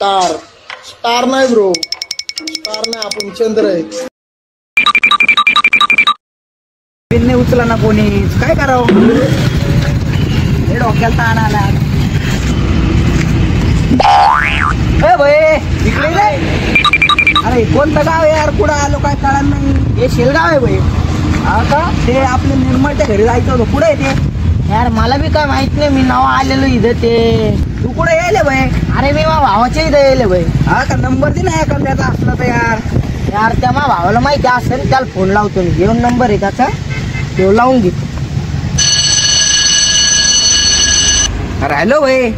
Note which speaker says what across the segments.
Speaker 1: Star star नाही bro, star नाही, आपण चंद्र आहे.
Speaker 2: पिन्ने उचला ना कोणी, काय करावं, डोक्याला ताण आला. भाई इकडे जाय. अरे कोणतं गाव आहे यार, कुठं आलो काय कळणार नाही. हे शेलगाव आहे भाई. हा का, ते आपल्या निर्मळच्या घरी जायचं होतं. कुठे आहे ते
Speaker 3: यार? मला बी काय माहित नाही, मी नाव आलेलो इथं. ते
Speaker 2: तू कुठे यायले भाई?
Speaker 3: अरे मी माझ्या भावाच्या इथं यायले भाई.
Speaker 2: हा का, नंबर दे ना एखाद्याचा असला तर यार.
Speaker 3: यार त्या माझ्या भावाला माहिती असेल, त्याला फोन लावतो मी. घेऊन नंबर आहे त्याचा, तो लावून घेतो.
Speaker 2: अरे हॅलो भाई,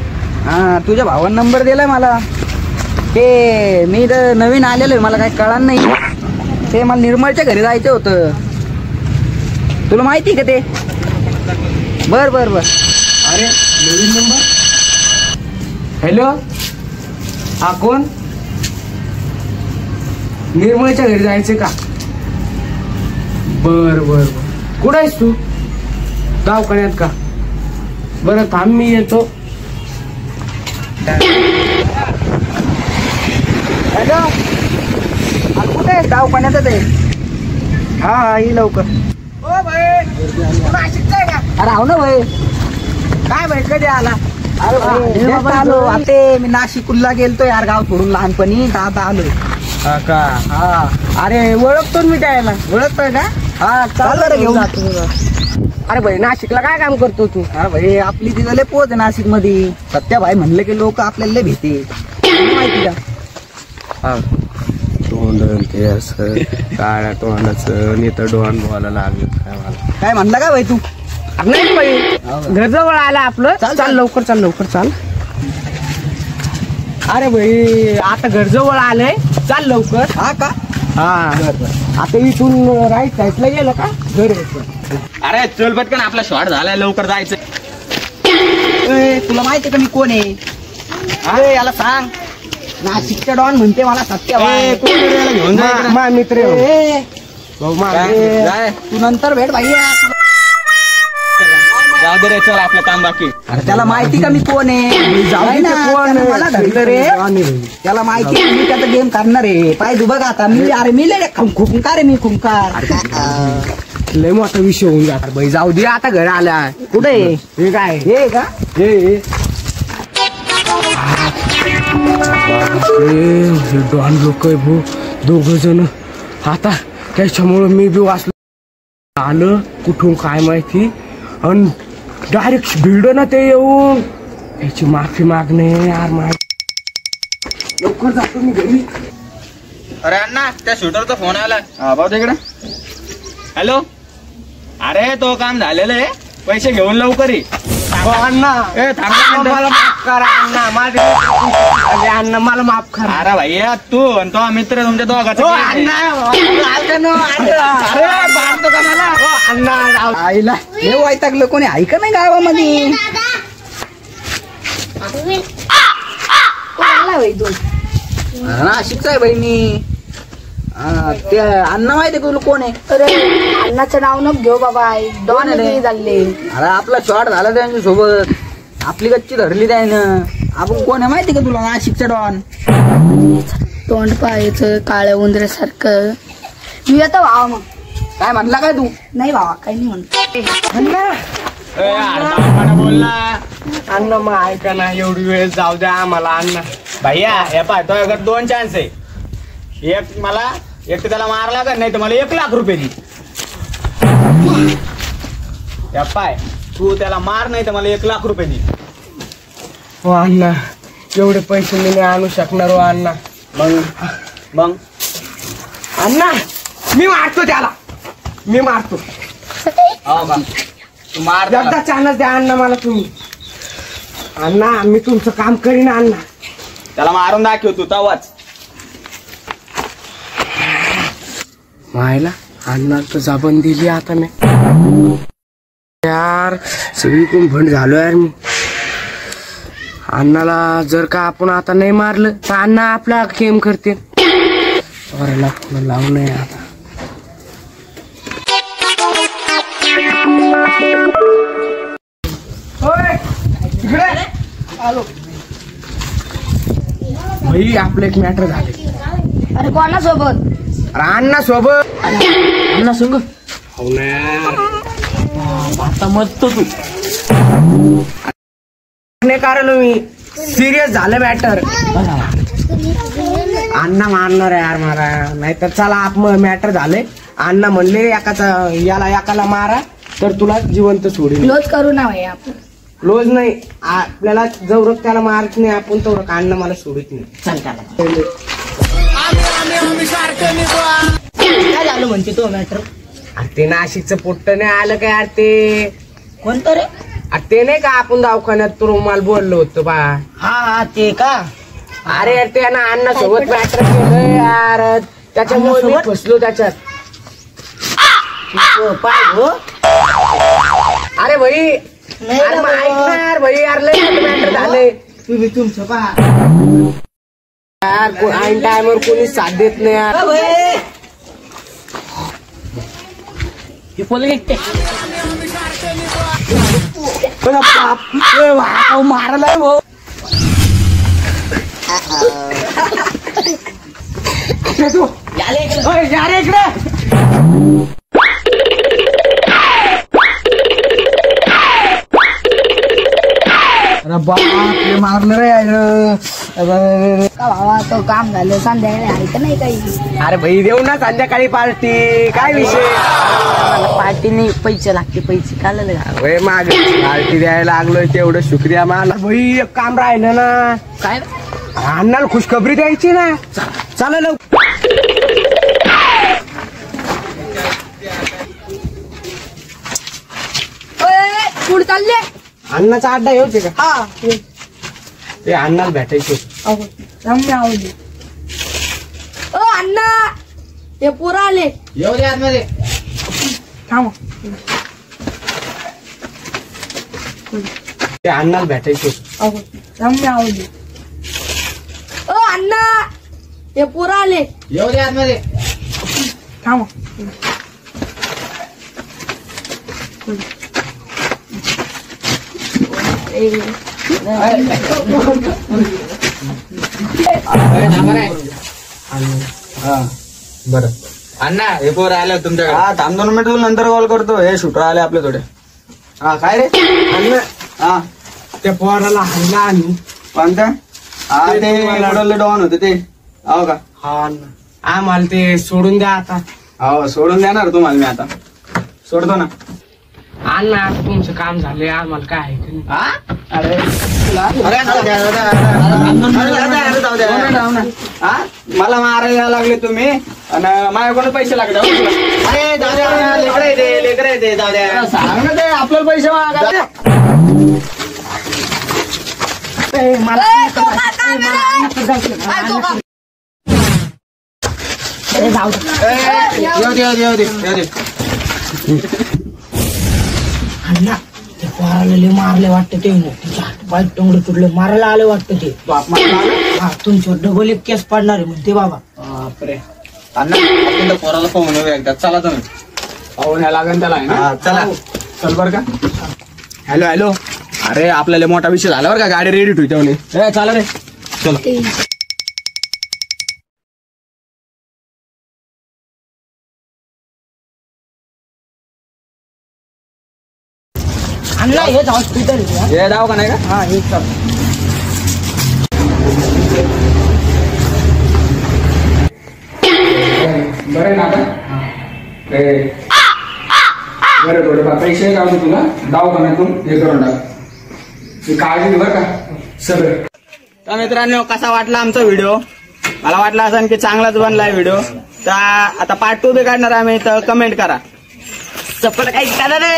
Speaker 2: हा तुझ्या भावानं नंबर दिलाय मला. ते मी तर नवीन आलेलो आहे, मला काही कळणार नाही. ते मला निर्मळच्या घरी जायचं होतं. तुला माहिती का ते? बर बर बर.
Speaker 4: अरे नवीन नंबर. हॅलो, हा कोण? निर्मळच्या घरी जायचं का? बर बर बर. कुठं आहेस तू? दवाखान्यात का? बरं थांब, मी येतो.
Speaker 2: हॅलो, कुठे आहे? दवाखान्यातच आहे. हा हा, ये लवकर. ओ भाई, नाशिकचा आहे का? अरे हो ना भाई. काय भाई, कधी आला? अरे भाई आलो. आता मी नाशिकला गेलतो यार, गाव सोडून लहानपणी. आता आलोय.
Speaker 4: हा का?
Speaker 2: हा.
Speaker 4: अरे ओळखतो मी त्याला.
Speaker 2: ओळखतोय का? हा, चाललं रे घेऊन.
Speaker 4: अरे भाई, नाशिकला काय काम करतो तू?
Speaker 2: अरे भाई, आपली तिथं लय पोच आहे नाशिक मध्ये. सत्याभाई म्हणलं की लोक आपल्याला लय भेटे. माहिती का?
Speaker 4: तोंड ते असं काळ्या तोंडाचं नेतं डोहान बोलायला लागलं काय मला.
Speaker 2: काय म्हणला का भाई तू?
Speaker 4: नाही भाई, घरजवळ आला आपलं. चाल लवकर, चाल लवकर, चाल. अरे भाई, आता घरजवळ आलंय, चाल लवकर.
Speaker 2: हा का?
Speaker 4: हा, आता इथून राईट साईडला गेलं का घर यायचं.
Speaker 5: अरे चल पटकन, आपला शॉट झालाय, लवकर जायचं.
Speaker 2: तुला माहिती का मी कोण आहे? अरे याला सांग, नाशिकचा डॉन म्हणते मला सत्याभाई.
Speaker 5: घेऊन जा.
Speaker 4: मा मित्र
Speaker 2: ए,
Speaker 4: भाऊ, मा
Speaker 5: जाय.
Speaker 2: तू नंतर भेट भाई.
Speaker 5: जाऊ दे रे, चल आपलं काम बाकी.
Speaker 2: अरे त्याला माहिती का मी कोण आहे? जाऊ ना, त्यानं मला धरलं रे. त्याला माहिती आहे मी त्याचा गेम करणार आहे. पाय तू बघ आता मी. अरे मी लय खुंकार आहे, मी खुंकार.
Speaker 4: लय मोठा विषय होऊन जातात भाई. जाऊ दे, आता घर आला.
Speaker 2: कुठे आहे?
Speaker 4: हे काय?
Speaker 2: हे का?
Speaker 4: हे डॉन लोक आहे भाऊ, दोघ जण. आता त्याच्यामुळं मी बी वाचलो. आलं कुठून काय माहिती, आणि डायरेक्ट भिड ना ते येऊन त्याची माफी मागणे. यार लवकर जातो मी घरी.
Speaker 5: अरे अण्णा, त्या शूटरचा फोन आला. भाऊ तिकडे. हॅलो, अरे तो काम झालेलं आहे, पैसे घेऊन लवकर ये.
Speaker 4: अण्णा,
Speaker 5: ए थांब,
Speaker 4: मला माफ करा अण्णा. माझे अण्णा, मला माफ करा.
Speaker 5: अरे भैया, तू आणि तो मित्र तुमच्या दोघांचा.
Speaker 2: आईला हे वैतागलं, कोणी ऐका नाही गावामध्ये. नाशिकचा आहे बाई मी. ते अण्णा माहिती तुला कोण आहे?
Speaker 3: अरे अण्णाचं नाव न घेऊ बाबा, डॉन झाले.
Speaker 2: अरे आपला शॉट झाला त्यांच्या सोबत, आपली गच्ची धरली त्यानं. आपण कोण आहे माहिती का तुला? नाशिकचा डॉन.
Speaker 3: तोंड पाहायचं काळ्या उंदऱ्यासारखं. मी आता भावा मग.
Speaker 2: काय म्हणला काय तू?
Speaker 3: नाही भावा, काही नाही म्हणतो.
Speaker 5: बोलला
Speaker 4: अण्णा मग ऐका ना, एवढी वेळ जाऊ द्या आम्हाला अण्णा.
Speaker 5: भैया, हे पाय, तो दोन चान्स आहे. एक मला, एक तर त्याला मारा लागेल, नाही तर मला 1 लाख रुपये दे. या पाय, तू त्याला मार, नाही तर मला 1 लाख रुपये दे.
Speaker 4: हो अण्णा, एवढे पैसे मी नाही आणू शकणार हो अण्णा.
Speaker 5: मग
Speaker 4: अण्णा, मी मारतो त्याला, मी मारतो.
Speaker 5: हो का? तू मार त्याला.
Speaker 4: एकदा चान्स द्या अण्णा मला तुम्ही. अण्णा, मी तुमचं काम करीन अण्णा.
Speaker 5: त्याला मारून दाखव तू तवाच.
Speaker 4: मायला अण्णा तर जाबन दिली आता मी. यार सगळी कुंभण झालो यार मी. अण्णाला जर का आपण आता नाही मारलं तर अण्णा आपला गेम करते. लावू नये आता.
Speaker 2: आलो.
Speaker 4: भाई आपलं एक मॅटर झाले.
Speaker 3: अरे कोणासोबत?
Speaker 4: अरे अण्णा सोबत.
Speaker 2: अण्णा संग
Speaker 4: हो ना
Speaker 2: आता मत तू
Speaker 4: नाही कारण मी सिरियस झालं मॅटर. अण्णा मारणार आहे यार मला. नाही तर चला आप मॅटर झाले. अण्णा म्हणले एकाला मारा तर तुला जिवंत सोडील.
Speaker 3: क्लोज करू ना भाई आपण.
Speaker 4: क्लोज नाही आपल्याला जवळ त्याला मारत नाही आपण तेवढं अण्णा मला सोडित नाही.
Speaker 3: चल त्याला काय झालं म्हणते तो मॅटर?
Speaker 4: ते नाशिकचं पोट्ट नाही आलं काय यार ते.
Speaker 3: कोणतं रे?
Speaker 4: ते नाही का आपण दवाखान्यात तो रुमाल बोललो होतो बा.
Speaker 3: हा ते का?
Speaker 4: अरे यार ते ना अण्णा सोबत मॅटर केलं यार त्याच्यामुळे मी फसलो त्याच्यात.
Speaker 3: पाय हो.
Speaker 4: अरे भाई अरे मग ऐक ना यार भाई यार लय मॅटर झालंय.
Speaker 3: तुम्ही तुमचं पहा
Speaker 4: यार ऐन टायमवर कोणी साथ देत नाही यार.
Speaker 2: हे पोले ऐकते मारायला भाऊ.
Speaker 4: यार इकडे
Speaker 2: अरे बाप मारलं रे.
Speaker 3: का भावा तो काम झालं संध्याकाळी आहे का नाही काही?
Speaker 4: अरे भाई देऊ ना संध्याकाळी पार्टी. काय विषय?
Speaker 3: पार्टी नाही पैसे लागते पैसे काल
Speaker 4: अरे माग पार्टी द्यायला लागलोय तेवढं शुक्रिया मला. भाई एक काम राहिलं ना.
Speaker 3: काय?
Speaker 4: अण्णाला खुशखबरी द्यायची ना. चला लवकर.
Speaker 3: पुढे चालले.
Speaker 4: अण्णाचा अड्डा येऊचे का?
Speaker 3: हा
Speaker 4: ते अण्णाला भेटायचे.
Speaker 3: ओ अण्णा ते पोरं आले.
Speaker 2: येऊ दे आतमध्ये.
Speaker 3: थांब.
Speaker 4: ते अण्णाला भेटायचे.
Speaker 3: ओ अण्णा ते पोरं आले.
Speaker 2: येऊ दे आतमध्ये.
Speaker 3: थांब.
Speaker 5: बरं अण्णा हे पोर आलं तुमच्याकडे. हा थांब 2 मिनिट नंतर कॉल करतो. हे शूटर आले आपले थोडे. हा काय रे
Speaker 4: अण्णा
Speaker 5: हा
Speaker 4: त्या पोराला हल्ला आणू.
Speaker 5: कोणत्या? हा ते मोडले डॉन होते ते. हो का?
Speaker 4: हा अण्णा आम्हाला ते सोडून द्या आता.
Speaker 5: हो सोडून देणार तुम्हाला मी आता. सोडतो ना.
Speaker 4: अण्णा तुमचं काम झालंय आम्हाला काय आहे का नाही?
Speaker 5: अरे मला मारायला लागले तुम्ही आणि माझ्याकडून पैसे लागले. अरे लेकर येते जाऊ द्या. सांग ना ते आपल्याला पैसे मागा. येऊ दे.
Speaker 3: अण्णा ते पोराला मारले वाटतं ते. तिच्या हातपाय टोंगडे तुटले मारायला आले वाटतं ते. हा तुमच्यावर डबल एक केस पडणार आहे म्हणते बाबा.
Speaker 5: बापरे अण्णा आपण त्या पोराला पाहून येऊ एकदा. चला तुम्ही
Speaker 4: पाहून या लागेल त्याला आहे ना.
Speaker 5: चला चल बर का. हॅलो अरे आपल्याला मोठा विषय झाला बरं का. गाडी रेडी ठेवते. चाला रे चलो.
Speaker 3: अण्णा हेच हॉस्पिटल.
Speaker 5: हे दाव का नाही का?
Speaker 3: हा हेच चल.
Speaker 5: बरं ना बरं थोडे पैसे जाऊ तुला दवाखान्यातून हे करून टाक. काळजी घे बरं का सगळं. तर मित्रांनो कसा वाटला आमचा व्हिडिओ? मला वाटलं असं की चांगलाच बनलाय व्हिडिओ. तर आता पार्ट 2 बी काढणार आम्ही. तर कमेंट करा.
Speaker 3: चप्पल काही करा रे.